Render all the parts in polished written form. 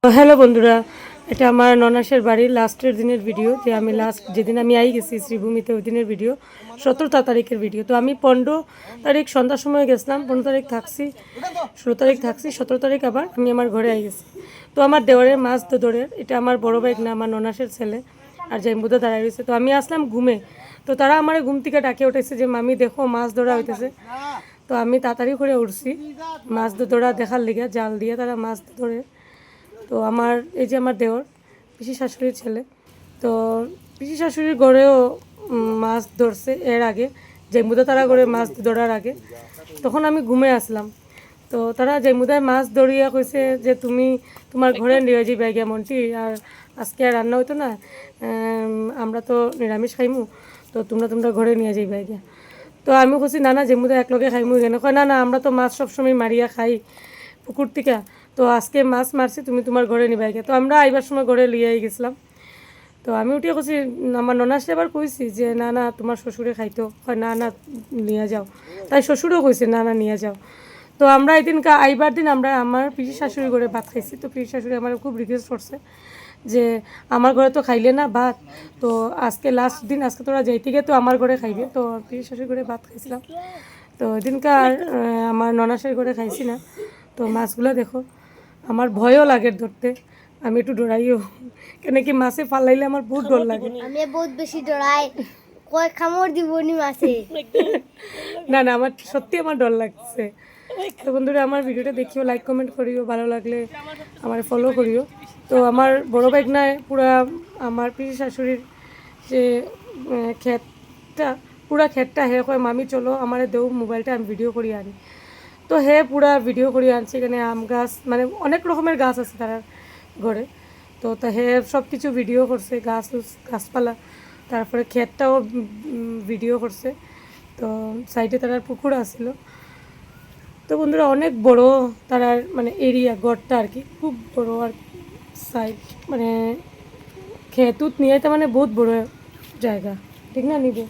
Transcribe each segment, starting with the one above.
Hello বন্ধুরা, এটা আমার ননাসের বাড়ির লাস্টের দিনের ভিডিও। যে আমি যেদিন আমি আই গেছি শ্রীভূমিতে, ওই দিনের ভিডিও, 17 তারিখের ভিডিও। তো আমি 15 তারিখ সন্ধ্যার সময় গেছিলাম, 15 তারিখ থাকছি, 16 তারিখ থাকছি, 17 তারিখ আবার আমি আমার ঘরে আই গেছি। তো আমার দেওয়ারের মাছ দোদরের, এটা আমার বড় ভাই না, আমার ননাসের ছেলে, আর জাইম্বুদা দাঁড়াই রয়েছে। তো আমি আসলাম ঘুমে, তো তারা আমার ঘুম থেকে ডাকে উঠেছে যে মামি দেখো মাছ ধরা হইতেছে। তো আমি তাড়াতাড়ি করে উঠছি মাছ ধরা দেখার লিগে, জাল দিয়ে তারা মাছ ধরে। তো আমার এই যে আমার দেওর পিসি শাশুড়ির ছেলে, তো পিসি শাশুড়ির ঘরেও মাছ ধরছে এর আগে, জেমুদা তারা করে মাছ ধরার আগে, তখন আমি ঘুমে আসলাম। তো তারা জেমুদায় মাছ ধরিয়া কইছে যে তুমি তোমার ঘরে নিয়ে যাবে গিয়া মন্টি, আর আজকে আর রান্না হইতো না, আমরা তো নিরামিষ খাইমু, তো তোমরা ঘরে নিয়ে যাইবে গিয়া। তো আমি কইছি না না জেমুদা একলগে খাইমু কেন, কয় না না আমরা তো মাছ সবসময় মারিয়া খাই পুকুর থেকে, তো আজকে মাছ মারছি তুমি তোমার ঘরে নিবাই গিয়া। তো আমরা আইবার সময় ঘরে লিয়ে গেছিলাম। তো আমি উঠিয়ে কইছি, আমার ননাসে এবার কইছি যে না না তোমার শ্বশুরে খাইতো, হয় না না নিয়ে যাও, তাই শ্বশুরও কইছে না না নিয়ে যাও। তো আমরা এদিন আইবার দিন আমরা আমার পিসি শাশুড়ি ঘরে ভাত খাইছি। তো পিসি শাশুড়ি আমার খুব রিকোয়েস্ট করছে যে আমার ঘরে তো খাইলে না ভাত, তো আজকে লাস্ট দিন, আজকে তোরা যাইতে গিয়ে তো আমার ঘরে খাইবে। তো পিসি শাশুড়ি ঘরে ভাত খাইছিলাম। তো ওইদিনকার আমার ননাসের ঘরে খাইছি না। তো মাছগুলো দেখো, আমার ভয়ও লাগে ধরতে, আমি একটু ডরাইও, কেন কি মাছে ফালাইলে আমার বহুত ডর লাগে। আমি বহুত বেশি ডরাই, কয় কামড় দিবনি মাছে। না না, আমার সত্যি আমার ডর লাগছে। তো বন্ধুরা আমার ভিডিওটা দেখিও, লাইক কমেন্ট করিও, ভালো লাগলে আমার ফলো করিও। তো আমার বড় বাইক নাই পুরা, আমার পিসি শাশুড়ির যে ক্ষেতটা, পুরা ক্ষেতটা হে কয় মামি চলো আমার দেও মোবাইলটা, আমি ভিডিও করি আনি। তো হে পুরা ভিডিও করি আনছি, এখানে আম গাছ মানে অনেক রকমের গাছ আছে তার ঘরে। তো হে সব কিছু ভিডিও করছে, গাছপালা, তারপরে ক্ষেতটাও ভিডিও করছে। তো সাইডে তার পুকুর আসছিল। তো বন্ধুরা অনেক বড় তার মানে এরিয়া, গড়টা আর কি খুব বড়, আর সাইড মানে ক্ষেতুত নিয়ে তো মানে বহুত বড় জায়গা, ঠিক না নিবে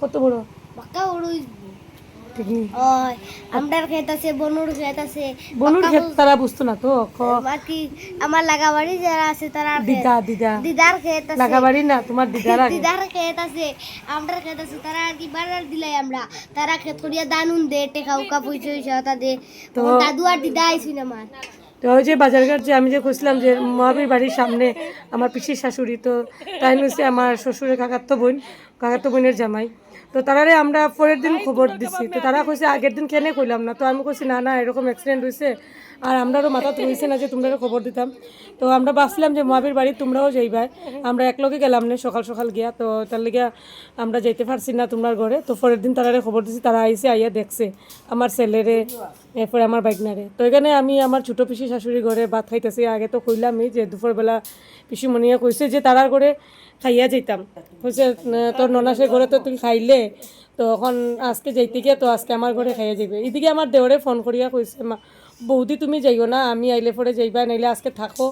কত বড় বাঁকা উড়ুই ঠিক নি। ওই আমরার ক্ষেত আছে, বনুর ক্ষেত আছে, বনুর ক্ষেত তারা বুঝতো না তো, বাকি আমার লাগাবাড়ি যারা আছে তারা দিদার ক্ষেত আছে, লাগাবাড়ি না তোমার দিদার ক্ষেত আছে, আমরার ক্ষেত আছে, তারা আর কি বাড়ার দিলাই আমরা, তারা ক্ষেত করিয়া দানুন দে টেকা উকা পয়সা তা দে। তো দাদু আর দিদা আইছিল আমার। তো ওই যে বাজারঘাট যে আমি যে কইছিলাম যে মহাবীর বাড়ির সামনে আমার পিসির শাশুড়ি, তো তাই হচ্ছে আমার শ্বশুরের কাকাতো বোনের জামাই। তো তারারে আমরা পরের দিন খবর দিছি। তো তারা কইছে আগের দিন কেন কইলাম না। তো আমি কইছি না না এরকম অ্যাক্সিডেন্ট হয়েছে, আর আমরারও মাথা তুলছে না যে তোমরা খবর দিতাম। তো আমরা ভাবছিলাম যে মহাবীর বাড়ি তোমরাও যাইবা, আমরা একলগে গেলাম না সকাল সকাল গিয়া। তো তার লিগে আমরা যাইতে পারছি না তোমার ঘরে। তো পরের দিন তারারে খবর দিছি, তারা আইসে আইয়া দেখছে আমার ছেলেরে, এরপরে আমার বাইকনারে। তো এখানে আমি আমার ছোটো পিসি শাশুড়ি ঘরে ভাত খাইতেছি। আগে তো কইলামই যে দুপুরবেলা পিসিমণিয়া কইছে যে তারার ঘরে খাইয়া যাইতাম, কইছে তোর ননাসের ঘরে তো তুই খাইলে, তো এখন আজকে যাইতে গিয়ে তো আজকে আমার ঘরে খাইয়া যাইবে। এদিকে আমার দেওরে ফোন করিয়া কইছে মা বৌদি তুমি যাইও না, আমি আইলে পরে যাইবা, নাইলে আজকে থাকো,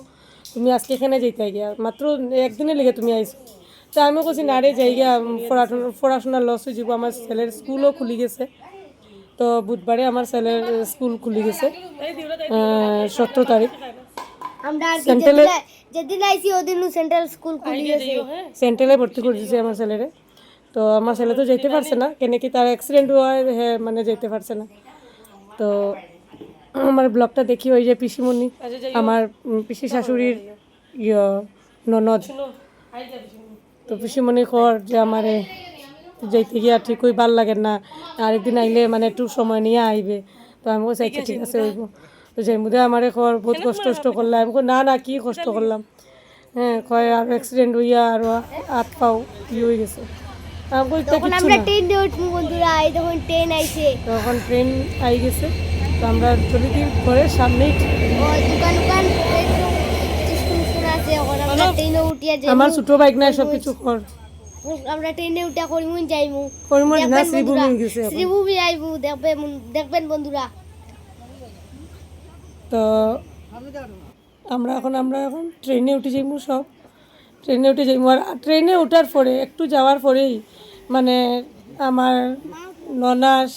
তুমি আজকে এখানে যাইতে গিয়া, মাত্র একদিনের লেগে তুমি আইছো। তো আমি কইছি না রে যাই গিয়া, পড়াশোনার লস হয়ে যাব, আমার ছেলের স্কুলও খুলি গেছে। তো বুধবারে আমার ছেলের স্কুল খুলে গেছে 17 তারিখ। আমরা সেন্ট্রালে যেদিন আইছি ওদিন সেন্ট্রাল স্কুল খুলে গেছে, সেন্ট্রালে ভর্তি করে দিয়েছে আমার ছেলেরে। তো আমার ছেলে তো যেতে পারছে না, কেন কি তার অ্যাক্সিডেন্ট হয়, হ্যাঁ মানে যেতে পারছে না। তো আমার ব্লগটা দেখি, ওই যে পিসিমণি আমার পিসি শাশুড়ির ননদ, তো পিসিমণি কর যে আমারে যাইতে গিয়া ঠিক ওই ভাল লাগে না, আরেকদিন আইলে মানে একটু সময় নিয়ে আইবে। তো আমি বলছি আচ্ছা ঠিক আছে হইব। তো যে মুদে আমারে কর বহুত কষ্ট করলাম, আমি না না কি কষ্ট করলাম, হ্যাঁ কয় আর অ্যাক্সিডেন্ট হইয়া আরও হাত পাও ই হয়ে গেছে। আমি কই তখন আমরা ট্রেনে উঠবো বন্ধুরা, এই তখন ট্রেন আইছে, তখন ট্রেন আই গেছে। তো আমরা চলে দিন পরে সামনেই দোকান স্কুল আছে, এখন আমরা ট্রেনে উঠিয়া যাই। আমার ছোট বাইক নাই সব কিছু কর, আমরা ট্রেনে উঠে করিমুন যাইমু, করিমগঞ্জ না শ্রীভূমি গেছে এখন। শ্রীভূমি আইবু, দেখবেন বন্ধুরা। তো আমরা এখন ট্রেনে উঠে যাইমু, সব ট্রেনে উঠে যাইমু। আর ট্রেনে ওঠার পরে একটু যাওয়ার পরেই মানে আমার ননাস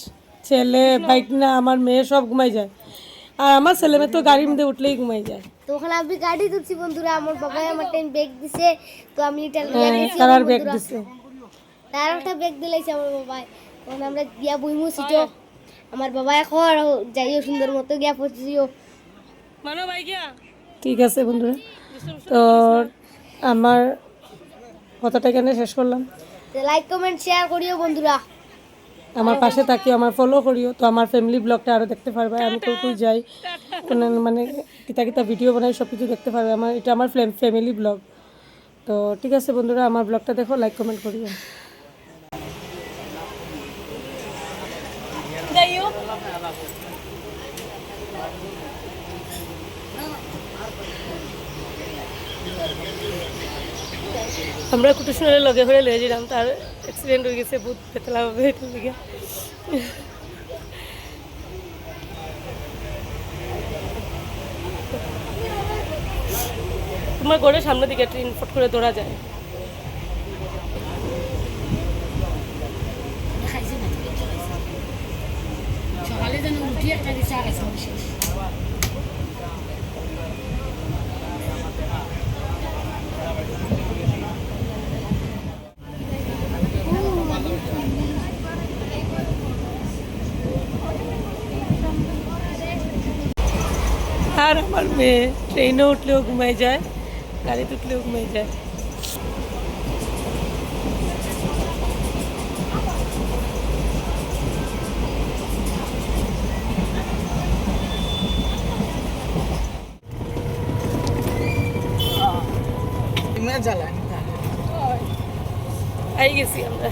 ছেলে বাইক না আমার মেয়ে সব ঘুমাই যায়, আর আমার ছেলে মেয়ে তো গাড়ির মধ্যে উঠলেই ঘুমাই যায়। তো ওখানে আমি গাড়ি তুলছি বন্ধুরা, আমার বাবা আমার টাইম ব্যাগ দিছে, তো আমি এটা লিয়ে গেছি তারার ব্যাগ বন্ধুরা। দিছে। তার একটা ব্যাগ দিলাইছে আমার বাবাই, তখন আমরা গিয়া বইমু সিটো, আমার বাবা এখন যাইও সুন্দর মতো গিয়া পৌঁছিও। ঠিক আছে বন্ধুরা, তো আমার কথাটা এখানে শেষ করলাম। লাইক কমেন্ট শেয়ার করিও বন্ধুরা, আমার পাশে থাকিও, আমার ফলো করিও, তো আমার ফ্যামিলি ব্লগটা আরও দেখতে পারবে। আমি কই কই যাই, কোন মানে কিতা কিতা ভিডিও বানাই সব কিছু দেখতে পারবে। আমার এটা আমার ফ্যামিলি ব্লগ। তো ঠিক আছে বন্ধুরা, আমার ব্লগটা দেখো, লাইক কমেন্ট করিও। আমরা কুটুসনের লগে করে লয়ে যেলাম, তার অ্যাক্সিডেন্ট হয়ে গেছে, বহুত পেতলা হবে এটার লিগে। তোমার ঘরের সামনে দিকে ট্রেন ফট করে দৌড়া যায়। সকালে যেন উঠি একটা দিশা গেছে। আর আমার মেয়ে ট্রেনে উঠলেও ঘুমাই যায়, গাড়িতে উঠলেও ঘুমাই যায়। আই গেছি আমরা।